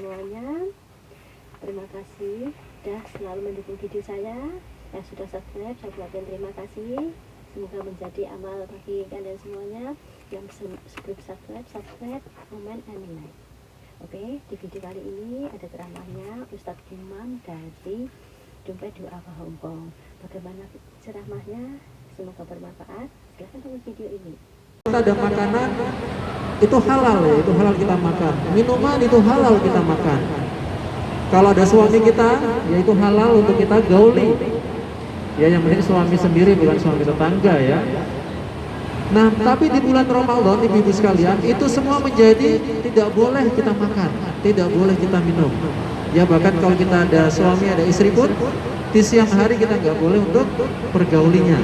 semuanya. Terima kasih sudah selalu mendukung video saya. Yang sudah subscribe, saya ucapkan terima kasih. Semoga menjadi amal bagi kalian semuanya. Yang sebelum subscribe, komen, and like. Oke, di video kali ini ada ceramahnya Ustadz Imam dari Dompet Doa ke Hongkong. Bagaimana ceramahnya? Semoga bermanfaat. Silahkan tonton video ini. Kita ada makanan itu halal ya, itu halal kita makan. Minuman itu halal kita makan. Kalau ada suami kita, ya itu halal untuk kita gauli. Ya yang penting suami sendiri bukan suami tetangga ya. Nah, tapi di bulan Ramadan ibu-ibu sekalian, itu semua menjadi tidak boleh kita makan, tidak boleh kita minum. Ya bahkan kalau kita ada suami, ada istri pun di siang hari kita nggak boleh untuk pergaulinya.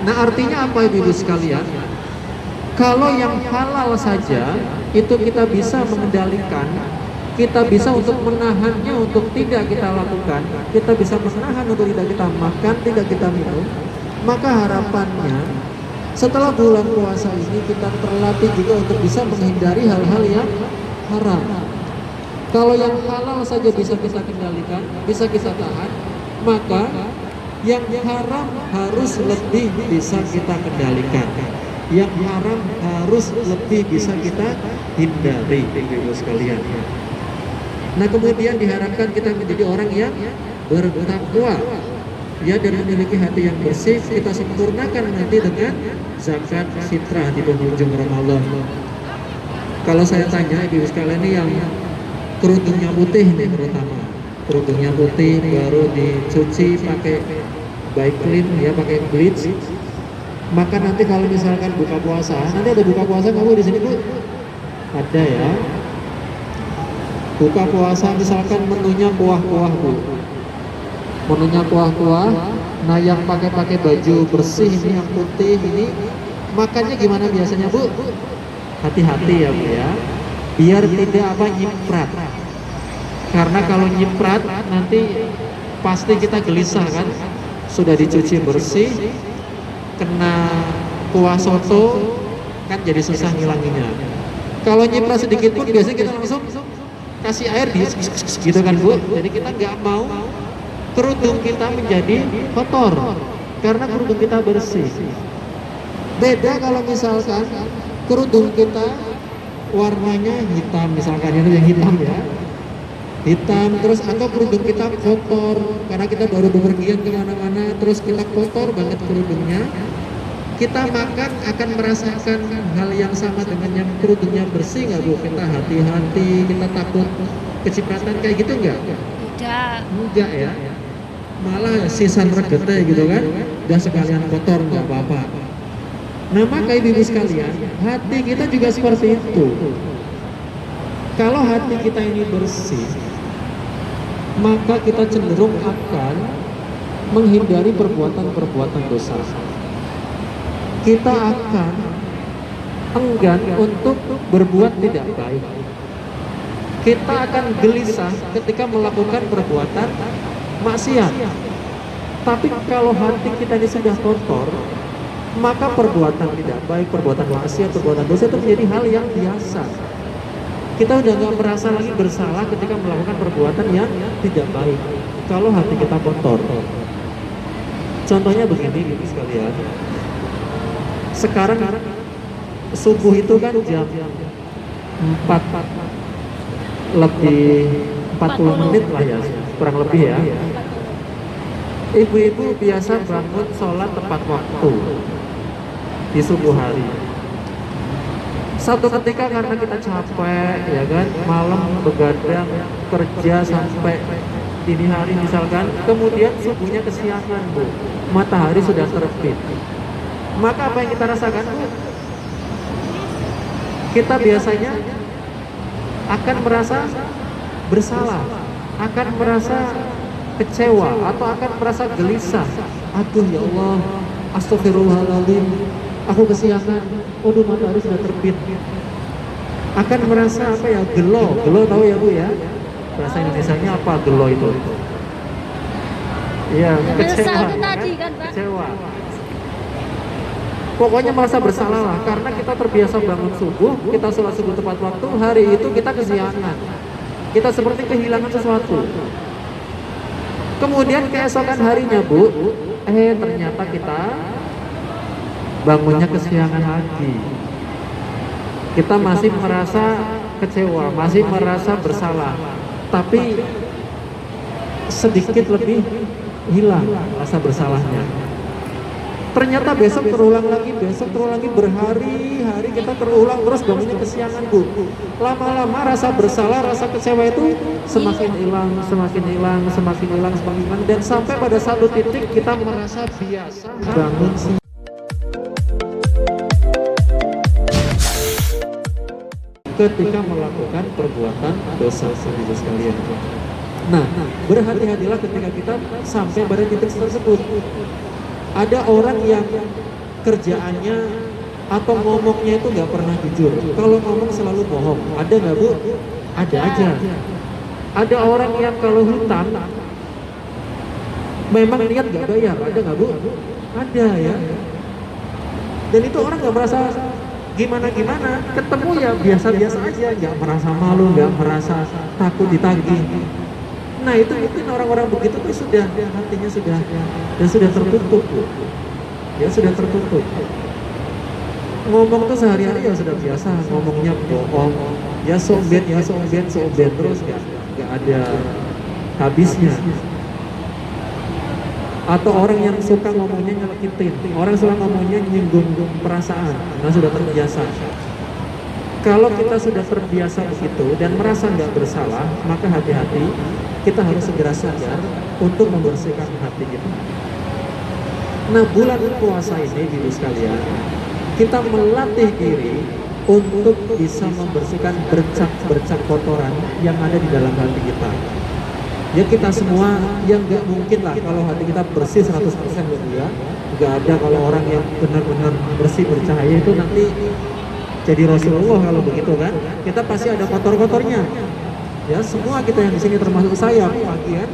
Nah, artinya apa ibu-ibu sekalian? Kalau yang halal saja itu kita bisa mengendalikan, kita bisa untuk menahannya untuk tidak kita lakukan, kita bisa menahan untuk tidak kita makan, tidak kita minum, maka harapannya setelah bulan puasa ini kita terlatih juga untuk bisa menghindari hal-hal yang haram. Kalau yang halal saja bisa kita kendalikan, bisa kita tahan, maka yang haram harus lebih bisa kita kendalikan. Yang haram harus lebih bisa kita hindari, ibu sekalian. Nah, kemudian diharapkan kita menjadi orang yang bertakwa, ya, dan memiliki hati yang bersih. Kita sempurnakan nanti dengan zakat fitrah di penghujung Ramadan. Kalau saya tanya ibu sekalian ini yang kerudungnya putih nih, terutama kerudungnya putih baru dicuci pakai Baiklin ya, pakai bleach, maka nanti kalau misalkan buka puasa, nanti ada buka puasa kamu di sini Bu? Ada ya. Buka puasa misalkan menunya kuah-kuah Bu. Menunya kuah-kuah. Nah, yang pakai baju bersih ini, yang putih ini, makannya gimana biasanya Bu? Hati-hati ya Bu ya. Biar tidak nyiprat. Karena kalau nyiprat nanti pasti kita gelisah kan. Sudah dicuci bersih, kena kuah soto kan jadi susah ngilanginya. Kalau nyiprat sedikit pun biasanya kita langsung kasih air di gitu kan Bu. Jadi kita nggak mau kerudung kita menjadi kotor karena kerudung kita bersih. Beda kalau misalkan kerudung kita warnanya hitam, misalkan ini yang hitam ya, hitam terus, atau kerudung kita kotor karena kita baru bepergian kemana-mana, terus kita kotor banget kerudungnya, kita makan akan merasakan hal yang sama dengan yang kerudungnya bersih nggak Bu? Kita hati-hati, kita takut kecipratan kayak gitu nggak? Enggak ya, malah sisan regete gitu kan, udah sekalian kotor nggak apa-apa. Nah, maka ibu-ibu sekalian, hati kita juga seperti itu. Kalau hati kita ini bersih, maka kita cenderung akan menghindari perbuatan-perbuatan dosa. Kita akan enggan untuk berbuat tidak baik. Kita akan gelisah ketika melakukan perbuatan maksiat. Tapi kalau hati kita ini sudah kotor, maka perbuatan tidak baik, perbuatan maksiat, perbuatan dosa itu menjadi hal yang biasa. Kita udah nggak merasa lagi bersalah ketika melakukan perbuatan yang tidak baik kalau hati kita kotor. Contohnya begini ibu sekalian, sekarang subuh itu kan jam 4 lebih 40 menit lah ya, kurang lebih ya. Ibu-ibu biasa bangun sholat tepat waktu di subuh hari. Satu ketika karena kita capek ya kan, malam begadang kerja sampai dini hari misalkan, kemudian subuhnya kesiangan Bu, matahari sudah terbit, maka apa yang kita rasakan Bu? Kita biasanya akan merasa bersalah, akan merasa kecewa, atau akan merasa gelisah. Aduh ya Allah, astagfirullahaladzim, aku kesiangan, waduh matahari sudah terbit. Akan merasa apa ya, gelo tahu ya Bu ya, bahasa Indonesianya apa gelo itu? Iya, kecewa kan? Kecewa. Pokoknya merasa bersalah lah, karena kita terbiasa bangun subuh, kita sholat subuh tepat waktu, hari itu kita kesiangan. Kita seperti kehilangan sesuatu. Kemudian keesokan harinya Bu, ternyata kita bangunnya kesiangan lagi. Kita masih merasa kecewa, masih merasa bersalah, tapi sedikit lebih hilang rasa bersalahnya. Ternyata besok terulang lagi, berhari-hari kita terulang terus bangunnya kesiangan Bu. Lama-lama rasa bersalah, rasa kecewa itu semakin hilang, dan sampai pada satu titik kita merasa biasa bangun ketika melakukan perbuatan dosa Ibu sekalian. Nah, berhati-hatilah ketika kita sampai pada titik tersebut. Ada orang yang kerjaannya atau ngomongnya itu nggak pernah jujur. Kalau ngomong selalu bohong. Ada nggak Bu? Ada aja. Ada orang yang kalau hutang memang niat nggak bayar. Ada nggak Bu? Ada ya. Dan itu orang nggak merasa gimana-gimana. Ketemu ya biasa-biasa aja. Nggak merasa malu, nggak merasa takut ditagih. Nah itu mungkin orang-orang begitu tuh sudah hatinya sudah tertutup, ya sudah tertutup. Ngomong tuh sehari-hari ya sudah biasa, ngomongnya bohong, ya sombet terus nggak ada habisnya. Atau orang yang suka ngomongnya nyelekitin, orang suka ngomongnya nyinggung perasaan, nah sudah terbiasa. Kalau kita sudah terbiasa begitu dan merasa nggak bersalah, maka hati-hati, kita harus segera sadar untuk membersihkan hati kita. Nah, bulan puasa ini, Ibu sekalian, kita melatih diri untuk bisa membersihkan bercak-bercak kotoran yang ada di dalam hati kita. Ya kita semua yang nggak mungkin lah kalau hati kita bersih 100% ya. Nggak ada kalau orang yang benar-benar bersih bercahaya itu nanti jadi Rasulullah kalau begitu kan. Kita pasti ada kotor-kotornya. Ya semua kita yang di sini termasuk saya bagian.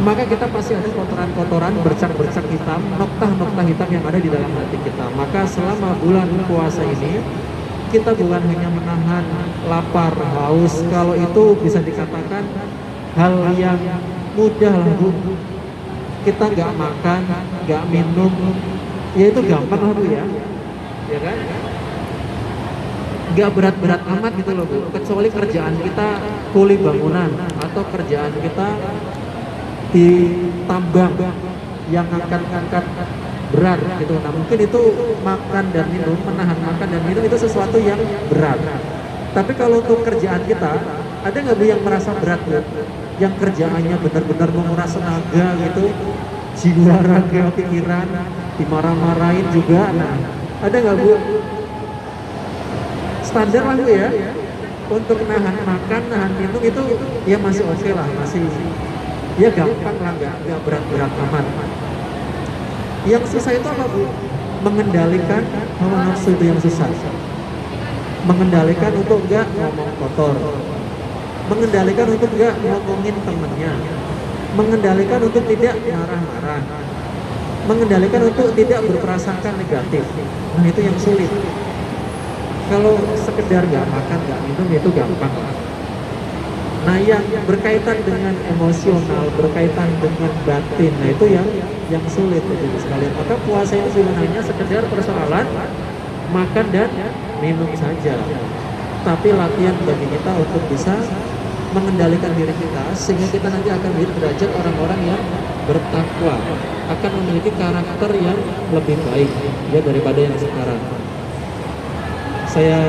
Maka kita pasti ada kotoran-kotoran, bercak-bercak hitam, noktah-noktah hitam yang ada di dalam hati kita. Maka selama bulan puasa ini kita bukan hanya menahan lapar, haus. Kalau itu bisa dikatakan hal yang mudah lah Bu. Kita nggak makan, nggak minum, ya itu gampang lah Bu ya kan? Nggak berat-berat amat gitu loh Bu, kecuali kerjaan kita kuli bangunan atau kerjaan kita di tambang yang ngangkat-ngangkat berat gitu. Nah mungkin itu makan dan minum, menahan makan dan minum itu sesuatu yang berat. Tapi kalau untuk kerjaan kita, ada nggak Bu yang merasa berat Bu? Yang kerjaannya benar-benar menguras tenaga gitu, jiwa, raga, pikiran, dimarah-marahin juga. Nah ada nggak Bu? Standar lah Bu ya, untuk nahan makan, nahan minum itu ya masih oke lah, masih ya gampang lah, nggak berat-berat amat. Yang susah itu apa Bu? Mengendalikan hawa nafsu itu yang susah. Mengendalikan untuk nggak ngomong kotor, mengendalikan untuk nggak ngomongin temennya, mengendalikan untuk tidak marah-marah, mengendalikan untuk tidak berprasangka negatif. Nah itu yang sulit. Kalau sekedar nggak makan, nggak minum itu gampang. Nah yang berkaitan dengan emosional, berkaitan dengan batin, nah itu yang sulit itu sekalian. Maka puasa itu bukan hanya sekedar persoalan makan dan minum saja, tapi latihan bagi kita untuk bisa mengendalikan diri kita, sehingga kita nanti akan menjadi derajat orang-orang yang bertakwa, akan memiliki karakter yang lebih baik ya daripada yang sekarang. Saya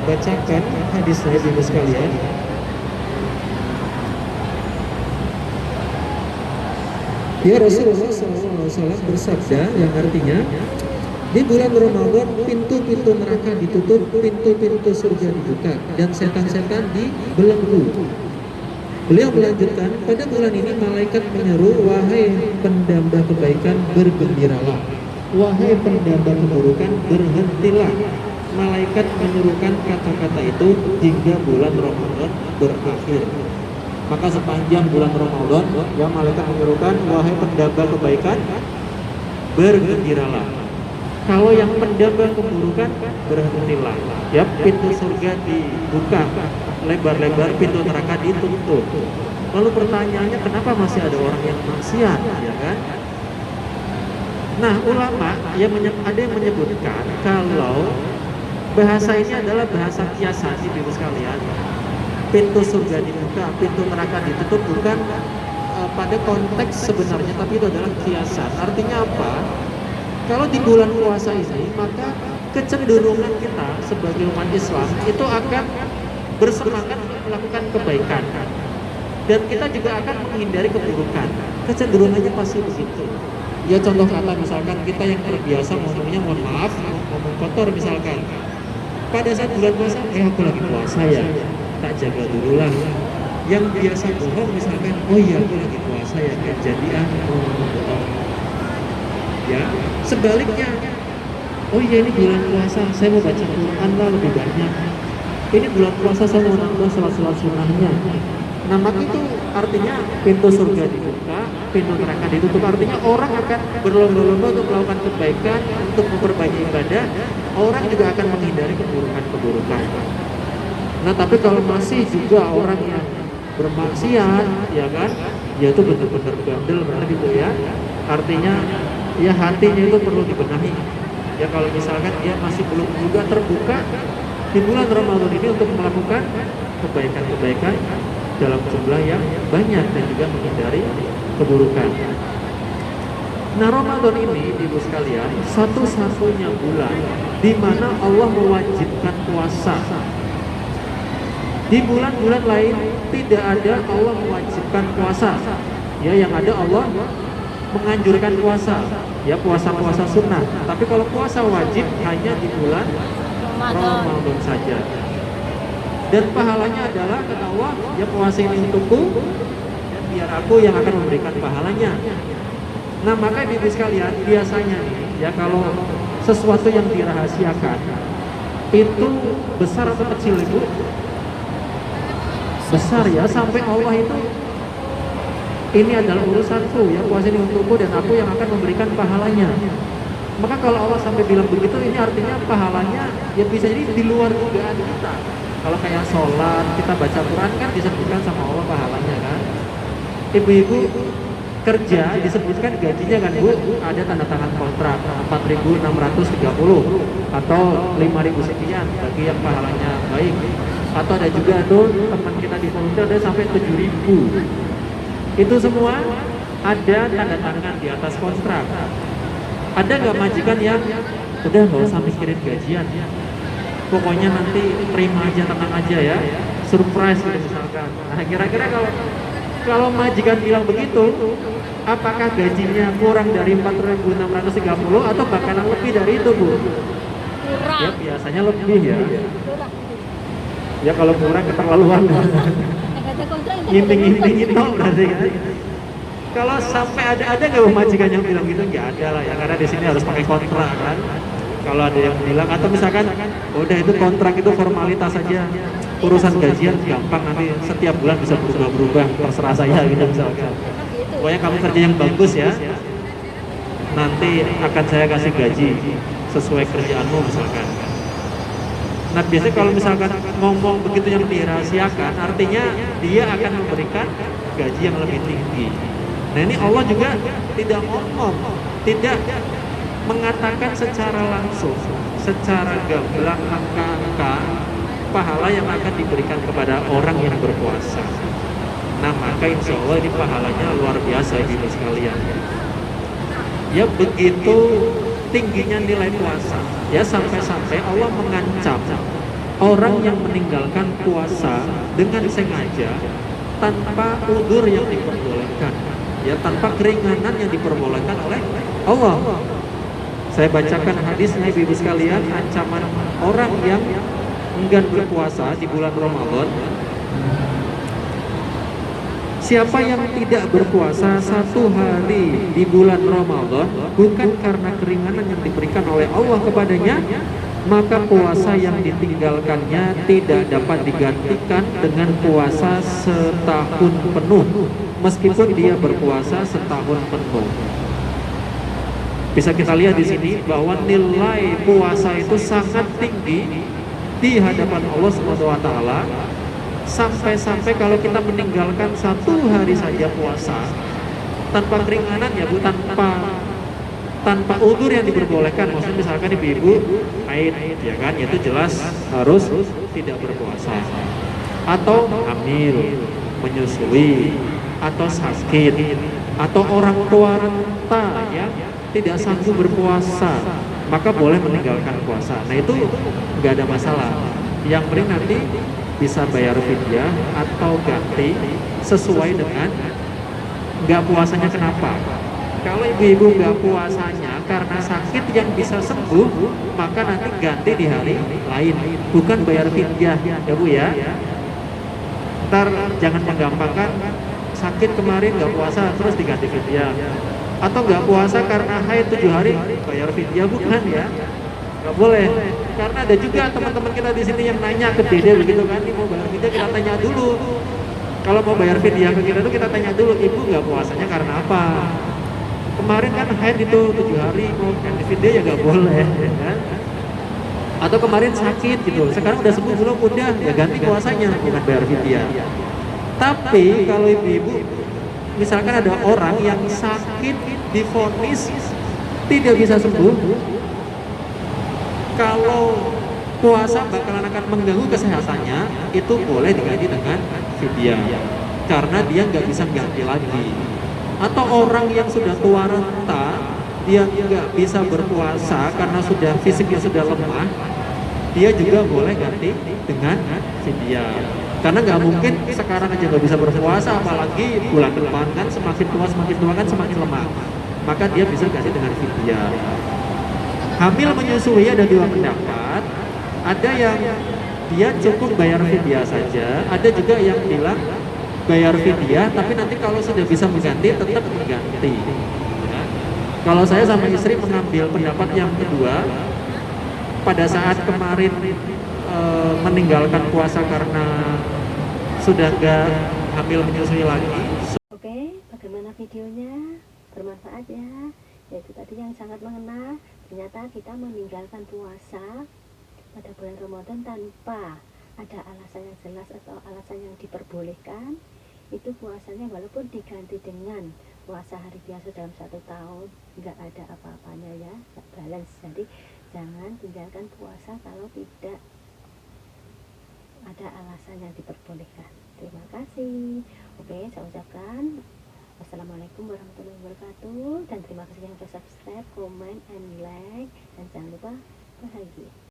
bacakan hadis saya Ibu sekalian. Ya Rasulullah SAW bersabda yang artinya, di bulan Ramadan pintu-pintu neraka ditutup, pintu-pintu surga dibuka, dan setan-setan dibelenggu. Beliau melanjutkan, pada bulan ini malaikat menyeru, wahai pendamba kebaikan bergembiralah, wahai pendamba keburukan berhentilah. Malaikat menyerukan kata-kata itu hingga bulan Ramadan berakhir. Maka sepanjang bulan Ramadan ya malaikat menyerukan, wahai pendamba kebaikan bergembiralah. Kalau yang pendambang keburukan, berhentilah. Ya, pintu surga dibuka lebar-lebar, pintu neraka ditutup. Lalu pertanyaannya, kenapa masih ada orang yang maksiat, ya kan? Nah, ulama ada yang menyebutkan kalau bahasa ini adalah bahasa kiasan, ibu sekalian. Pintu surga dibuka, pintu neraka ditutup bukan pada konteks sebenarnya, tapi itu adalah kiasan. Artinya apa? Kalau di bulan puasa ini, maka kecenderungan kita sebagai umat Islam itu akan bersemangat melakukan kebaikan, dan kita juga akan menghindari keburukan. Kecenderungannya pasti begitu. Ya, contoh kata misalkan kita yang terbiasa ngomongnya mohon maaf, ngomong kotor misalkan. Pada saat bulan puasa, aku lagi puasa ya, tak jaga dulu lah. Yang biasa bohong misalkan, oh iya aku lagi puasa ya, jadi bohong. Ya, sebaliknya, oh iya ini bulan puasa, saya mau baca Quran lah lebih banyak. Ini bulan puasa saya mau nambah salat-salat sunnahnya. Nah, maka itu artinya pintu surga dibuka, pintu neraka ditutup. Artinya orang akan berlomba-lomba untuk melakukan kebaikan, untuk memperbaiki ibadah. Orang juga akan menghindari keburukan-keburukan. Nah, tapi kalau masih juga orang yang bermaksiat, ya kan, ya itu benar-benar bandel, benar gitu ya. Artinya ya hatinya itu perlu dibenahi. Ya, kalau misalkan dia masih belum juga terbuka di bulan Ramadan ini untuk melakukan kebaikan-kebaikan dalam jumlah yang banyak dan juga menghindari keburukan. Nah, Ramadan ini ibu sekalian satu-satunya bulan di mana Allah mewajibkan puasa. Di bulan-bulan lain tidak ada Allah mewajibkan puasa. Ya, yang ada Allah menganjurkan puasa. Ya, puasa-puasa sunnah. Tapi kalau puasa wajib hanya di bulan Ramadan saja. Dan pahalanya adalah kata Allah, ya puasa ini untukku dan biar aku yang akan memberikan pahalanya. Nah, maka ibu sekalian, biasanya nih ya kalau sesuatu yang dirahasiakan itu besar atau kecil ibu? Besar ya, sampai Allah itu ini adalah urusanku, ya puasa ini untukku dan aku yang akan memberikan pahalanya. Maka kalau Allah sampai bilang begitu, ini artinya pahalanya ya bisa jadi di luar dugaan kita. Kalau kayak sholat, kita baca Quran kan disebutkan sama Allah pahalanya kan. Ibu-ibu kerja disebutkan gajinya kan Bu, ada tanda tangan kontrak 4.630 atau 5.000 sekian bagi yang pahalanya baik. Atau ada juga tuh teman kita di volunteer ada sampai 7.000. Itu semua ada tanda tangan di atas kontrak. Ada nggak majikan yang udah nggak usah mikirin gajian, pokoknya nanti terima aja, tenang aja ya, surprise gitu misalkan. Nah, kira-kira kalau majikan bilang begitu, apakah gajinya kurang dari 4.630 atau bakalan lebih dari itu Bu? Kurang. Ya biasanya lebih ya. Ya kalau kurang keterlaluan. Nginting-nginting itu berarti kan. Kalau sampai ada nggak majikan yang bilang gitu? Nggak ada lah ya, karena di sini harus pakai kontrak kan. Kalau ada yang bilang, atau misalkan udah itu kontrak itu formalitas saja, urusan gajian gampang, nanti setiap bulan bisa berubah-berubah, terserah saya gitu misalkan. Pokoknya kamu kerja yang bagus ya, nanti akan saya kasih gaji sesuai kerjaanmu misalkan. Nah, biasanya kalau misalkan ngomong begitu yang dirahasiakan, artinya dia akan memberikan gaji yang lebih tinggi. Nah, ini Allah juga tidak ngomong, tidak mengatakan secara langsung, secara gamblang angka-angka pahala yang akan diberikan kepada orang yang berpuasa. Nah, maka insya Allah ini pahalanya luar biasa ibu sekalian. Ya, begitu tingginya nilai puasa. Ya, sampai-sampai Allah mengancam orang yang meninggalkan puasa dengan sengaja tanpa udzur yang diperbolehkan. Ya, tanpa keringanan yang diperbolehkan oleh Allah. Saya bacakan hadisnya ibu sekalian, ancaman orang yang enggan berpuasa di bulan Ramadan. Siapa yang tidak berpuasa satu hari di bulan Ramadan bukan karena keringanan yang diberikan oleh Allah kepadanya, maka puasa yang ditinggalkannya tidak dapat digantikan dengan puasa setahun penuh, meskipun dia berpuasa setahun penuh. Bisa kita lihat di sini bahwa nilai puasa itu sangat tinggi di hadapan Allah Subhanahu wa taala. Sampai-sampai kalau kita meninggalkan 1 hari saja puasa tanpa keringanan ya Bu, tanpa udzur yang diperbolehkan, maksudnya misalkan ibu-ibu haid ya kan, itu jelas harus tidak berpuasa, atau hamil, menyusui, atau sakit, atau orang tua renta ya tidak sanggup berpuasa, maka boleh meninggalkan puasa. Nah itu nggak ada masalah. Yang penting nanti bisa bayar fidyah atau ganti sesuai dengan nggak puasanya kenapa. Kalau ibu-ibu nggak puasanya karena sakit yang bisa sembuh, maka nanti ganti di hari lain, bukan bayar fidyah ya Bu ya. Ntar jangan menggampangkan, sakit kemarin nggak puasa terus diganti fidyah, atau nggak puasa karena haid 7 hari bayar fidyah, bukan ya, nggak boleh. Karena ada juga teman-teman kita di sini yang nanya ke Dede begitu kan, ini mau bayar fidyah, kita tanya dulu. Kalau mau bayar fidyah ke kita tuh kita tanya dulu, ibu nggak puasanya karena apa? Kemarin kan haid itu 7 hari, mau ganti fidyah ya nggak boleh ya kan? Atau kemarin sakit gitu, sekarang udah sembuh belum, udah ya ganti puasanya, bukan bayar fidyah. Tapi kalau ibu-ibu misalkan ada orang yang sakit divonis tidak bisa sembuh, kalau puasa bakalan akan mengganggu kesehatannya, itu boleh diganti dengan fidyah karena dia nggak bisa ganti lagi. Atau orang yang sudah tua renta, dia nggak bisa berpuasa karena sudah fisiknya sudah lemah, dia juga boleh ganti dengan fidyah. Karena nggak mungkin sekarang aja nggak bisa berpuasa, apalagi bulan depan kan semakin tua kan semakin lemah, maka dia bisa ganti dengan fidyah. Hamil menyusui ada 2 pendapat, ada yang dia cukup bayar fidyah saja, ada juga yang bilang bayar fidyah tapi nanti kalau sudah bisa mengganti tetap mengganti ya. Kalau saya sama istri mengambil pendapat yang kedua, pada saat kemarin meninggalkan puasa karena sudah nggak hamil menyusui lagi. Oke, bagaimana videonya? Bermanfaat ya. Yaitu tadi yang sangat mengena, ternyata kita meninggalkan puasa pada bulan Ramadan tanpa ada alasan yang jelas atau alasan yang diperbolehkan, itu puasanya walaupun diganti dengan puasa hari biasa dalam 1 tahun nggak ada apa-apanya ya, nggak balance. Jadi jangan tinggalkan puasa kalau tidak ada alasan yang diperbolehkan. Terima kasih. Oke, saya ucapkan wassalamualaikum warahmatullahi wabarakatuh, dan terima kasih yang sudah subscribe, comment, and like, dan jangan lupa bahagia.